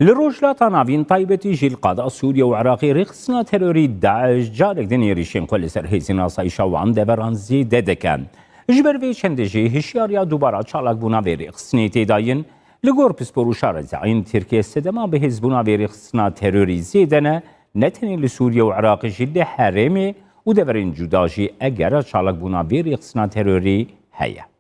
لروجلاتا نافين طيبتي جيل قادة سوريا وعراقي رخصنا تروري داعش جارك دنيريشين كل سر هيزينا سايشا وعن دبرانزي ددكان جبر في چندجي هشياريا دوبارا چالك بونا في رخصني تداين لغور پسپورو شارزعين تركيا استدما به حزبونا في رخصنا تروري زيدنا نتني لسوريا وعراقي جيل حرمي ودبرين جداجي اگر چالك بونا في رخصنا تروري هيا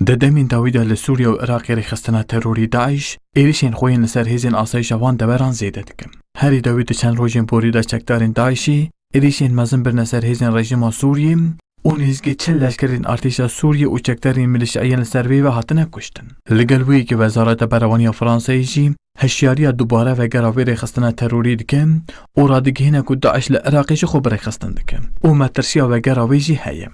دەدەمین داویدا لە سووریا و عێراقی ڕێخستنە تەرۆری داعش عێریشên xwe yên li ser hêzên asayişa wan deveran zêde dikin. Herî dawî di çend rojên porî de çekdarên Daişî êrişên mezin birine ser hêzên rejima Sûriyê û nêzîkî çil leşkerên artêşa Sûriye û çekdarên milîşyayên li ser vê ve hatine kuştin. Li gel wê ki Wezareta Berevaniya Fransayê jî heşyariya dubare vegera vê rêxistina terorî dikin û radigihîne ku Daeş li Iraqê jî xwe birêxistin dikin û metirsiya vegera wê jî heye.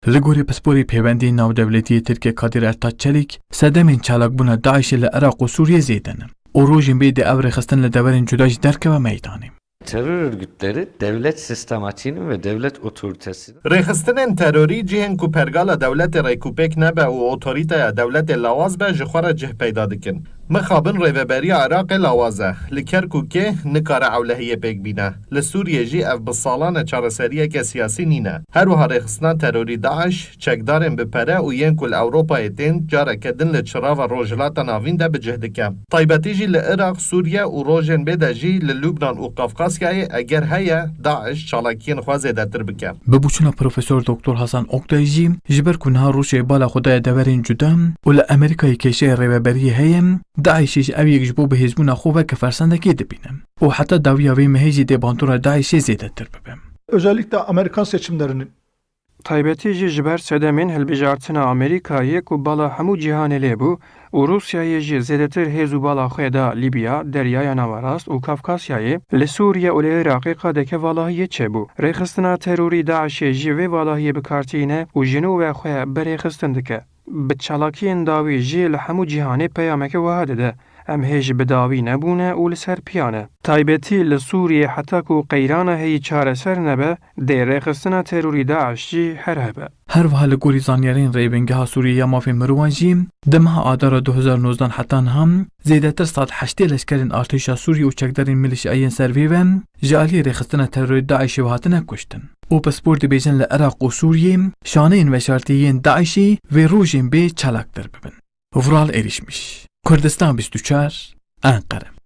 Li gorî pisporî pêwendiyên navdewletiyê Tirkiye Kadir Ertaç Çelik sedemên çalakbûna Daişê li Iraq û Sûriye zêdin û rojên bê de ev rêxistin li deverên cuda jî derkeve meydanê. Terör örgütleri devlet sistematiğinin ve devlet otoritesinin Rêxistinên terorî cihên ku pergala dewletê rêkûpêk nebe û otorîteya dewletê lawaz be ji xwe re cih peyda dikin. Mixabin rêveberiya Iraqê lawaz e. Li Kerkûkê nikare ewlehiyê pêk bîne. Li Sûriyê jî ev bi salan çareseriyeke siyasî nîne. Her wiha rêxistina terorî Daeş çekdarên bi pere û yên ku li Ewropayê tên careke din li çirava rojhilata navîn de bi cih dike. Taybetî jî li Iraq, Sûriye û rojên bê de jî li Lubnan û Kafkasyayê eger heye Daeş çalakiyên xwe zêdetir bike. Bi bûçûna Profesör Doktor Hasan Oktay jî ji ber ku niha Rûsyayê bala xwe daye deverên cuda û li Amerîkayê kêşeyê rêveberiyê heye Daişî ji ev yek ji bo bihêzbûna xwe veke fersendekê dibîne û heta dawiya vê mehê jî dê bandora Daişê zêdetir bibe. Özellikle Amerikan seçimlerinin Taybetî jî ji ber sedemên hilbijartina Amerîkayê ku bala hemû cîhanê lêbû û Rûsyayê jî zêdetir hêz û bala xwe da Libya, Deryaya Navarast û Kafkasyayê li Sûriye û li Iraqê qadeke valahiyê çêbû. Rêxistina terorî Daişê jî vê valahiyê bikartîne û jinû xwe birêxistin dike. Bi çalakiyên dawî jî li hemû cîhanê peyameke wiha dide. Em hêj bi dawî nebûne û li ser piyane. Taybetî li Sûriyê heta ku qeyrana heyî çareser nebe, dê rêxistina terorî Daeş jî her hebe. Her wiha li gorî zanyarên rêbingeha Sûriyê ya mafên mirovan jî di meha Adara 2019 heta niha zêdetir sed heştê leşkerên artêşa Sûriye û çekdarên milîşyayên ser vê ve ji aliyê rêxistina terorî Daişê hatine kuştin. û pispor dibêjin li Iraq û Sûriyê şaneyên veşartiyên Daişî vê rojên bê çalaktir bibin. Vural erişmiş. Kurdistan 24 Ankara.